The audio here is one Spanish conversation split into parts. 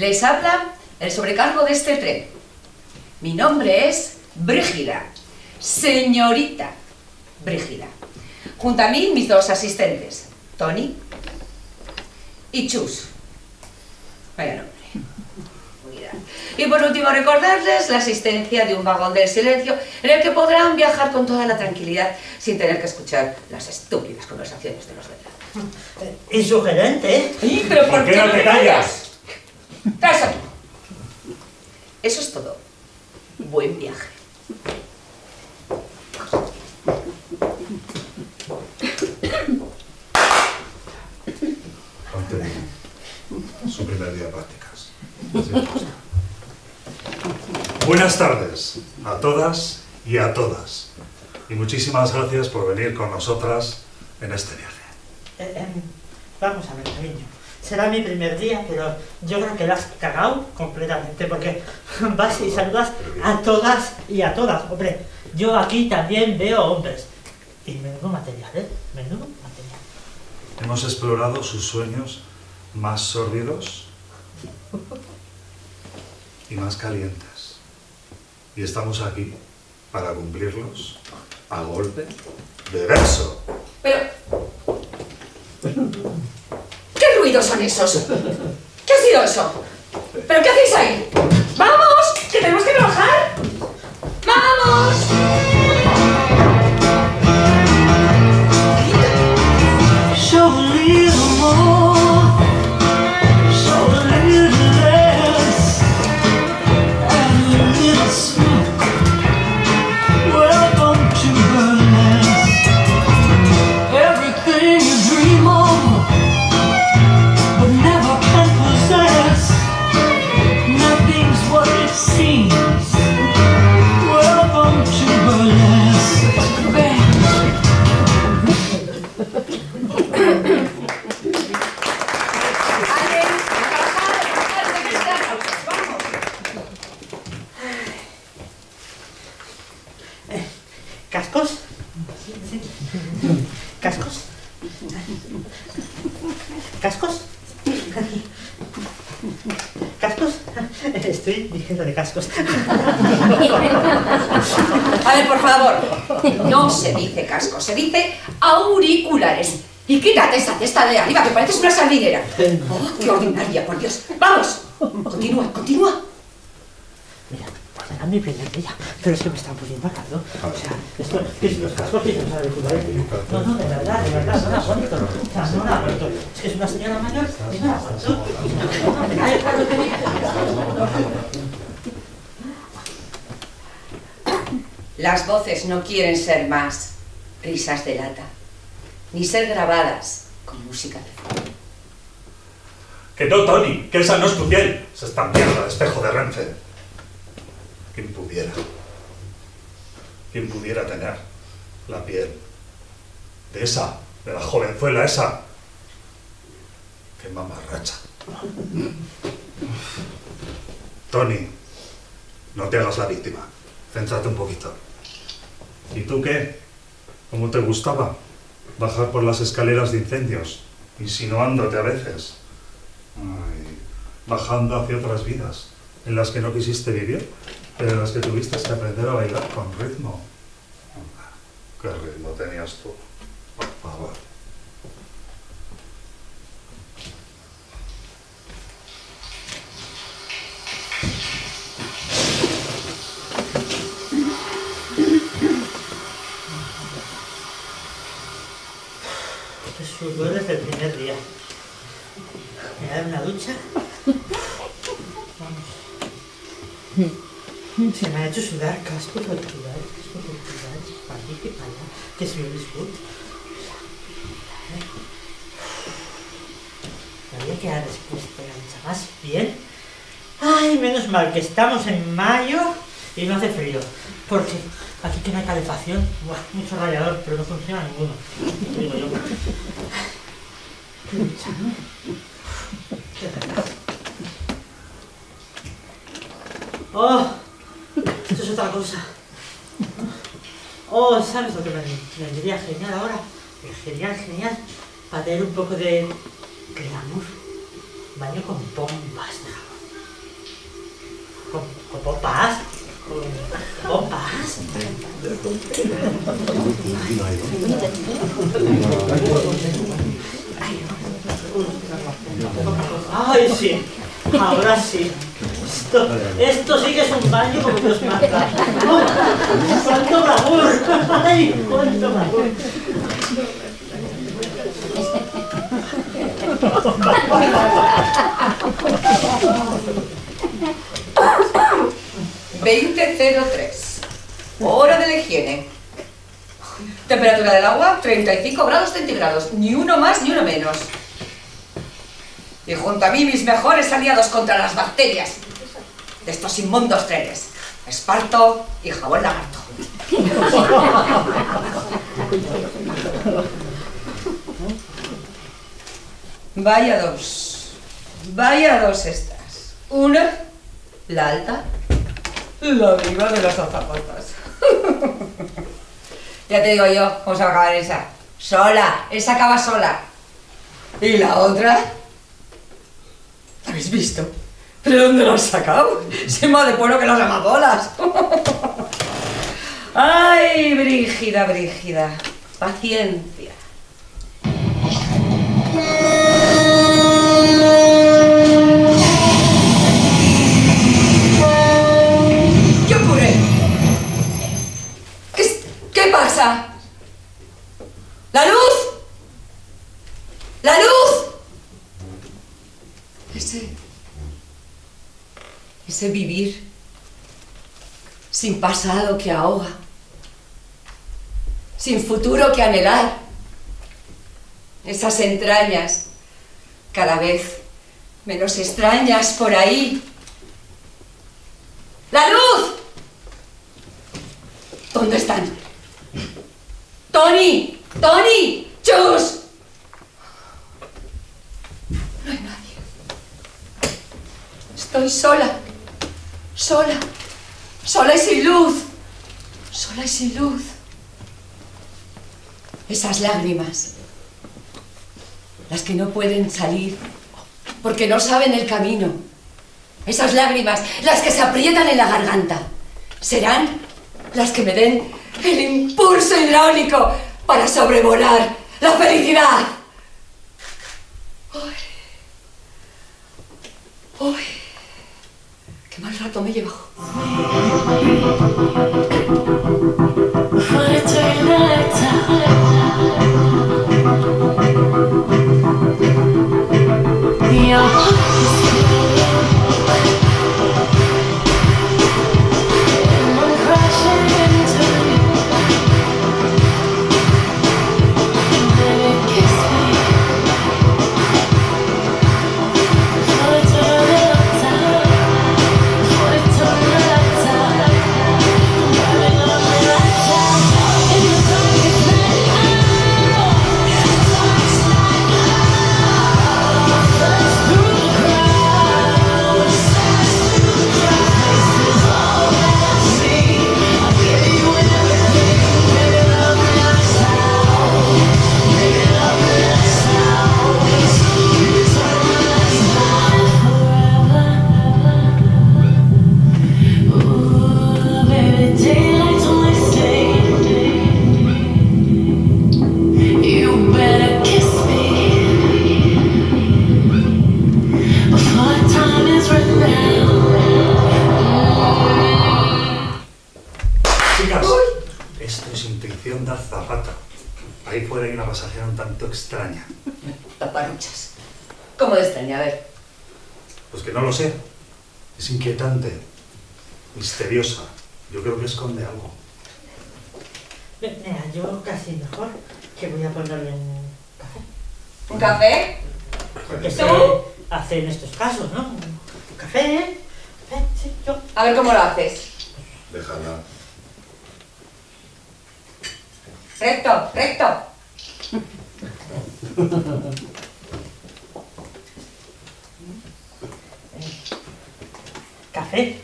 Les habla el sobrecargo de este tren. Mi nombre es Brígida, señorita Brígida. Junto a mí mis dos asistentes, Tony y Chus. Vaya nombre. Y por último recordarles la asistencia de un vagón del silencio en el que podrán viajar con toda la tranquilidad sin tener que escuchar las estúpidas conversaciones de los demás. Insugerente, ¿eh? Sí, pero ¿Por qué no te callas? ¡Traes aquí! Eso es todo. Buen viaje. Anthony, su primer día de prácticas. Buenas tardes a todas y a todas. Y muchísimas gracias por venir con nosotras en este viaje. Vamos a ver, cariño. Será mi primer día, pero yo creo que la has cagado completamente, porque vas y saludas a todas y a todas. Hombre, yo aquí también veo hombres. Y menudo material, ¿eh? Menudo material. Hemos explorado sus sueños más sórdidos y más calientes. Y estamos aquí para cumplirlos a golpe de verso. Pero... ¿qué ruidos son esos? ¿Qué ha sido eso? ¿Pero qué hacéis ahí? ¡Vamos! ¡Que tenemos que trabajar! ¡Vamos! Show a little more, show a little less, and a little smoke. Welcome to burlesque. Everything you dream of, but never can possess. Nothing's what it seems. Welcome to burlesque. ¿Cascos? ¿Cascos? ¿Cascos? ¿Cascos? Estoy diciendo de cascos. A ver, por favor. No se dice casco, se dice auriculares. Y quítate esa cesta de arriba, que pareces una sardinera. ¡Oh, qué ordinaria, por Dios! ¡Vamos! Continúa, continúa. Mira, será mi primer día, pero es que me están poniendo a caldo. O sea, esto, que los cascos y los auriculares. No, de verdad, no la aguanto. O sea, no la aguanto. Es que es una señora mayor y no la aguanto. Ay, claro que me... Las voces no quieren ser más risas de lata, ni ser grabadas con música de fondo. Que no, Tony, que esa no es tu piel. Es esta mierda de espejo de Renfe. ¿Quién pudiera tener la piel de la jovenzuela esa? ¡Qué mamarracha! Tony, no te hagas la víctima. Céntrate un poquito. ¿Y tú qué? ¿Cómo te gustaba bajar por las escaleras de incendios, insinuándote a veces? Ay, bajando hacia otras vidas en las que no quisiste vivir, pero en las que tuviste que aprender a bailar con ritmo. ¿Qué ritmo tenías tú? Por favor. Qué sudor desde el primer día. Me voy a dar una ducha. Vamos. Se me ha hecho sudar cascos auriculares, para aquí y para allá, que soy el disfrute. Me voy a quedar después de la ducha más bien. Ay, menos mal que estamos en mayo y no hace frío, porque aquí que no hay calefacción, mucho radiador, pero no funciona ninguno. Te digo yo. Qué ducha, ¿no? Qué relax. ¡Oh! Esto es otra cosa. Oh, ¿sabes lo que me vendría genial ahora? Genial, para tener un poco de glamour. Baño con bombas de jabón. con pompas. Con pompas. Ay, sí. Ahora sí. Esto sí que es un baño como Dios manda. ¡Cuánto glamour! ¡Ay, cuánto glamour! 20:03. Hora de la higiene. Temperatura del agua, 35 grados centígrados. Ni uno más ni uno menos. Y junto a mí mis mejores aliados contra las bacterias de estos inmundos trenes. Esparto y jabón lagarto. Vaya dos estas. Una, la alta, la viva de las azafatas. Ya te digo yo cómo se va a acabar esa. Sola, esa acaba sola. ¿Y la otra? ¿La habéis visto? ¿Pero dónde la has sacado? Si es más de pueblo que las amapolas. Ay, Brígida, Brígida. Paciencia. ¿Qué ocurre? ¿Qué pasa? ¡La luz! ¡La luz! Ese vivir sin pasado que ahoga, sin futuro que anhelar, esas entrañas cada vez menos extrañas por ahí. ¡La luz! ¿Dónde están? ¡Tony! ¡Tony! ¡Chus! No hay nadie. Estoy sola. Sola y sin luz. Sola y sin luz. Esas lágrimas, las que no pueden salir porque no saben el camino. Esas lágrimas, las que se aprietan en la garganta, serán las que me den el impulso hidráulico para sobrevolar la felicidad. ¡Uy! ¡Qué mal rato me he llevado! Ahí fuera hay una pasajera un tanto extraña. Taparuchas. ¿Cómo de extraña? A ver. Pues que no lo sé. Es inquietante, misteriosa. Yo creo que esconde algo. Mira, yo casi mejor que voy a ponerle un café. ¿Un café? Porque se hace en estos casos, ¿no? Un café, ¿eh? Sí, yo. A ver cómo lo haces. Déjala. Recto, recto. ¿Café?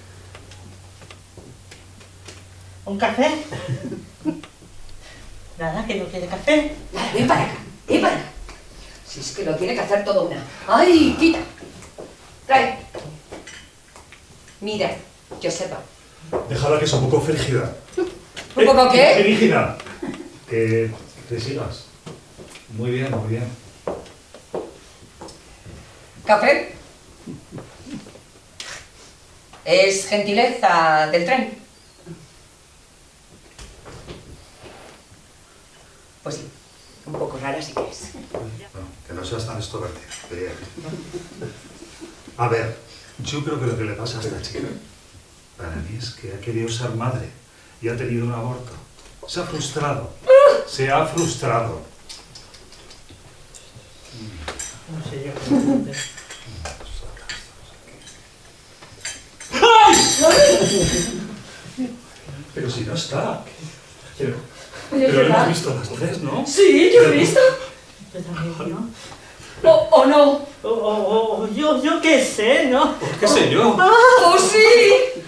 ¿Un café? Nada, que no quiere café. Nada, ven para acá, ven para acá. Si es que lo tiene que hacer todo una. ¡Ay, quita! Trae. Mira, yo sepa. Déjala que es un poco frígida. ¿Un poco qué? Frígida. Que te sigas. Muy bien, muy bien. ¿Café? ¿Es gentileza del tren? Pues sí, un poco rara sí que es. Bueno, que no seas tan extrovertida. Bien. A ver, yo creo que lo que le pasa a esta chica, para mí es que ha querido ser madre y ha tenido un aborto. Se ha frustrado. Se ha frustrado. No sé yo. Pero si no está. Pero Oye, lo hemos ¿verdad? visto las tres, ¿no? Sí, yo he visto. Yo también, ¿no? ¿O no? Yo qué sé, ¿no? ¿Qué sé yo? ¡Oh, sí!